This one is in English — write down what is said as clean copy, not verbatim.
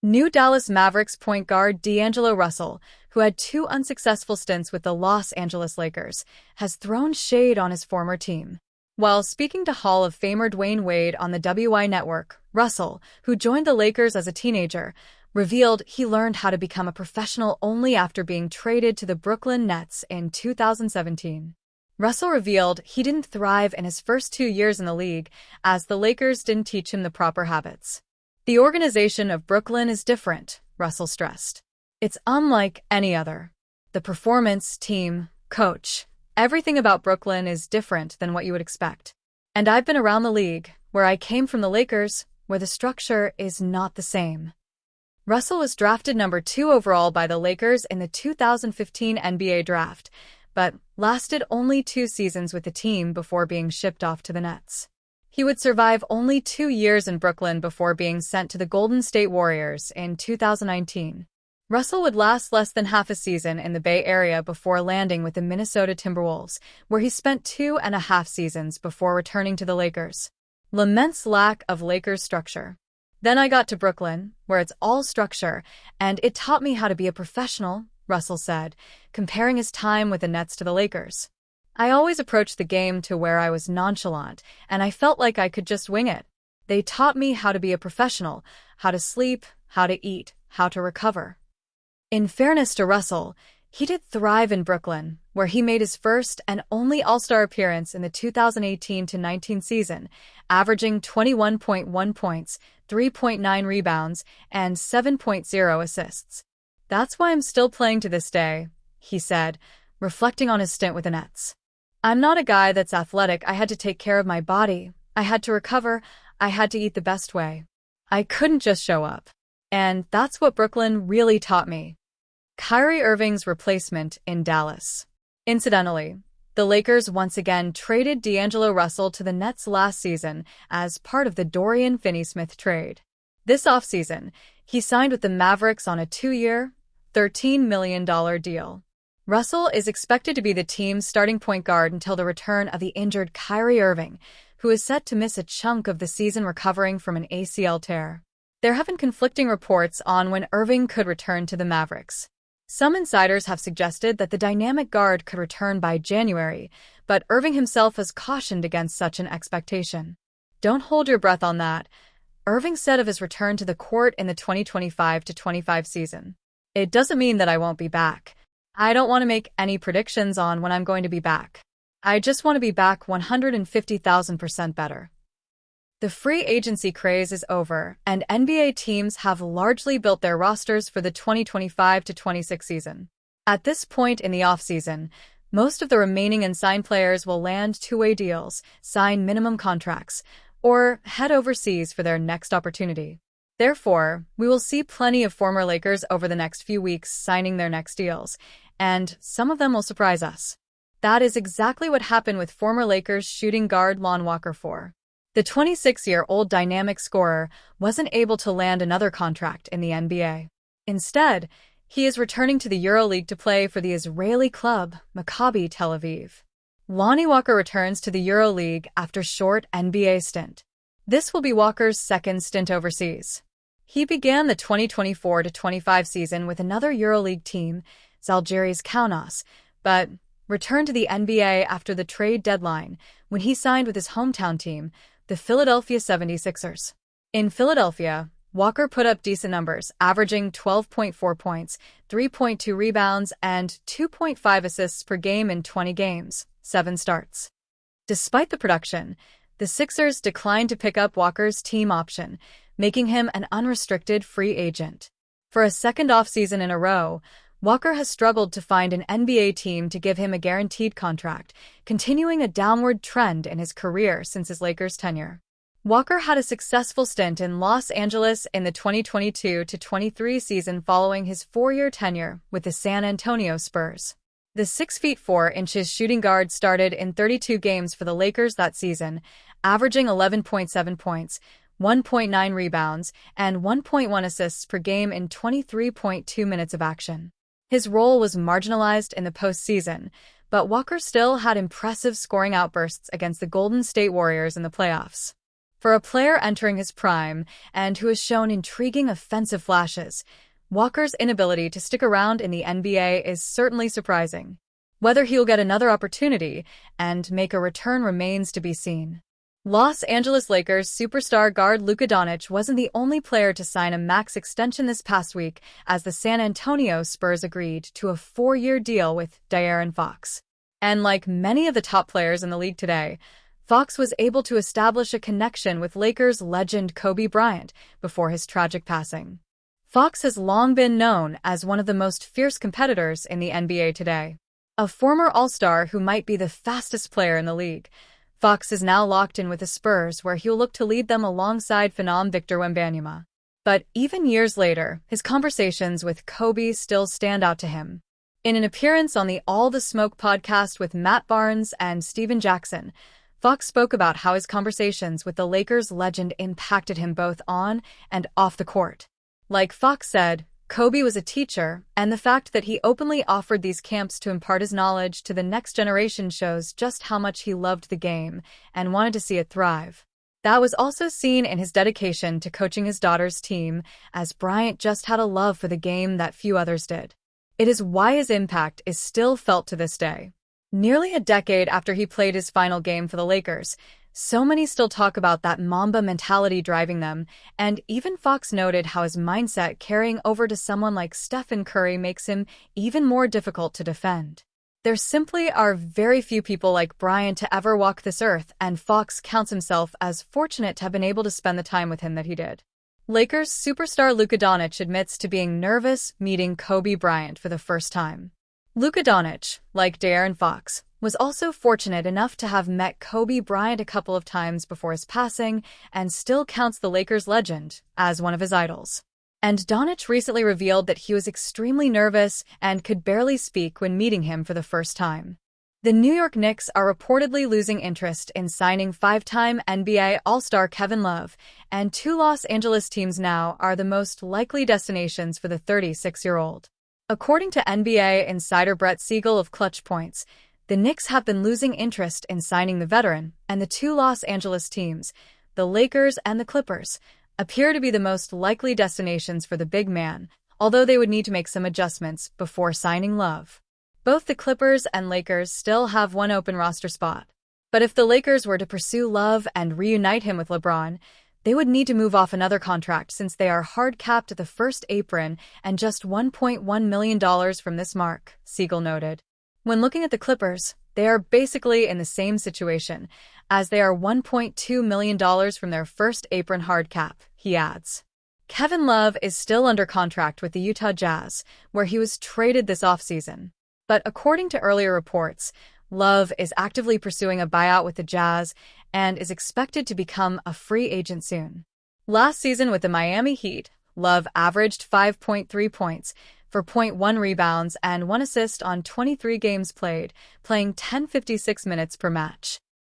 New Dallas Mavericks point guard D'Angelo Russell, who had two unsuccessful stints with the Los Angeles Lakers, has thrown shade on his former team. While speaking to Hall of Famer Dwayne Wade on the WI Network, Russell, who joined the Lakers as a teenager, revealed he learned how to become a professional only after being traded to the Brooklyn Nets in 2017. Russell revealed he didn't thrive in his first 2 years in the league, as the Lakers didn't teach him the proper habits. The organization of Brooklyn is different, Russell stressed. It's unlike any other. The performance, team, coach, everything about Brooklyn is different than what you would expect. And I've been around the league, where I came from the Lakers, where the structure is not the same. Russell was drafted number 2 overall by the Lakers in the 2015 NBA draft, but lasted only 2 seasons with the team before being shipped off to the Nets. He would survive only 2 years in Brooklyn before being sent to the Golden State Warriors in 2019. Russell would last less than half a season in the Bay Area before landing with the Minnesota Timberwolves, where he spent 2.5 seasons before returning to the Lakers. Laments lack of Lakers structure. Then I got to Brooklyn, where it's all structure, and it taught me how to be a professional, Russell said, comparing his time with the Nets to the Lakers. I always approached the game to where I was nonchalant, and I felt like I could just wing it. They taught me how to be a professional, how to sleep, how to eat, how to recover. In fairness to Russell, he did thrive in Brooklyn, where he made his first and only All-Star appearance in the 2018-19 season, averaging 21.1 points, 3.9 rebounds, and 7.0 assists. That's why I'm still playing to this day, he said, reflecting on his stint with the Nets. I'm not a guy that's athletic. I had to take care of my body. I had to recover. I had to eat the best way. I couldn't just show up. And that's what Brooklyn really taught me. Kyrie Irving's replacement in Dallas. Incidentally, the Lakers once again traded D'Angelo Russell to the Nets last season as part of the Dorian Finney-Smith trade. This offseason, he signed with the Mavericks on a 2-year, $13 million deal. Russell is expected to be the team's starting point guard until the return of the injured Kyrie Irving, who is set to miss a chunk of the season recovering from an ACL tear. There have been conflicting reports on when Irving could return to the Mavericks. Some insiders have suggested that the dynamic guard could return by January, but Irving himself has cautioned against such an expectation. Don't hold your breath on that, Irving said of his return to the court in the 2025-25 season. It doesn't mean that I won't be back. I don't want to make any predictions on when I'm going to be back. I just want to be back 150,000% better. The free agency craze is over, and NBA teams have largely built their rosters for the 2025-26 season. At this point in the offseason, most of the remaining unsigned players will land two-way deals, sign minimum contracts, or head overseas for their next opportunity. Therefore, we will see plenty of former Lakers over the next few weeks signing their next deals, and some of them will surprise us. That is exactly what happened with former Lakers shooting guard Lon Walker IV. The 26-year-old dynamic scorer wasn't able to land another contract in the NBA. Instead, he is returning to the EuroLeague to play for the Israeli club Maccabi Tel Aviv. Lonnie Walker returns to the EuroLeague after a short NBA stint. This will be Walker's second stint overseas. He began the 2024-25 season with another EuroLeague team, Zalgiris Kaunas, but returned to the NBA after the trade deadline when he signed with his hometown team, the Philadelphia 76ers. In Philadelphia, Walker put up decent numbers, averaging 12.4 points, 3.2 rebounds, and 2.5 assists per game in 20 games, 7 starts. Despite the production, the Sixers declined to pick up Walker's team option, making him an unrestricted free agent. For a second offseason in a row, Walker has struggled to find an NBA team to give him a guaranteed contract, continuing a downward trend in his career since his Lakers tenure. Walker had a successful stint in Los Angeles in the 2022-23 season following his 4-year tenure with the San Antonio Spurs. The 6'4" shooting guard started in 32 games for the Lakers that season, averaging 11.7 points, 1.9 rebounds, and 1.1 assists per game in 23.2 minutes of action. His role was marginalized in the postseason, but Walker still had impressive scoring outbursts against the Golden State Warriors in the playoffs. For a player entering his prime and who has shown intriguing offensive flashes, Walker's inability to stick around in the NBA is certainly surprising. Whether he'll get another opportunity and make a return remains to be seen. Los Angeles Lakers superstar guard Luka Doncic wasn't the only player to sign a max extension this past week, as the San Antonio Spurs agreed to a 4-year deal with De'Aaron Fox. And like many of the top players in the league today, Fox was able to establish a connection with Lakers legend Kobe Bryant before his tragic passing. Fox has long been known as one of the most fierce competitors in the NBA today. A former All-Star who might be the fastest player in the league, Fox is now locked in with the Spurs, where he'll look to lead them alongside Phenom Victor Wembanyama. But even years later, his conversations with Kobe still stand out to him. In an appearance on the All the Smoke podcast with Matt Barnes and Steven Jackson, Fox spoke about how his conversations with the Lakers legend impacted him both on and off the court. Like Fox said, Kobe was a teacher, and the fact that he openly offered these camps to impart his knowledge to the next generation shows just how much he loved the game and wanted to see it thrive. That was also seen in his dedication to coaching his daughter's team, as Bryant just had a love for the game that few others did. It is why his impact is still felt to this day. Nearly a decade after he played his final game for the Lakers, so many still talk about that Mamba mentality driving them, and even Fox noted how his mindset carrying over to someone like Stephen Curry makes him even more difficult to defend. There simply are very few people like Bryant to ever walk this earth, and Fox counts himself as fortunate to have been able to spend the time with him that he did. Lakers superstar Luka Doncic admits to being nervous meeting Kobe Bryant for the first time. Luka Doncic, like De'Aaron Fox, was also fortunate enough to have met Kobe Bryant a couple of times before his passing and still counts the Lakers legend as one of his idols. And Doncic recently revealed that he was extremely nervous and could barely speak when meeting him for the first time. The New York Knicks are reportedly losing interest in signing 5-time NBA All-Star Kevin Love, and 2 Los Angeles teams now are the most likely destinations for the 36-year-old. According to NBA insider Brett Siegel of Clutch Points, the Knicks have been losing interest in signing the veteran, and the 2 Los Angeles teams, the Lakers and the Clippers, appear to be the most likely destinations for the big man, although they would need to make some adjustments before signing Love. Both the Clippers and Lakers still have one open roster spot. But if the Lakers were to pursue Love and reunite him with LeBron, they would need to move off another contract since they are hard-capped at the first apron and just $1.1 million from this mark, Siegel noted. When looking at the Clippers, they are basically in the same situation, as they are $1.2 million from their first apron hard cap, he adds. Kevin Love is still under contract with the Utah Jazz, where he was traded this offseason. But according to earlier reports, Love is actively pursuing a buyout with the Jazz and is expected to become a free agent soon. Last season with the Miami Heat, Love averaged 5.3 points for 0.1 rebounds and 1 assist on 23 games played, playing 10.56 minutes per match.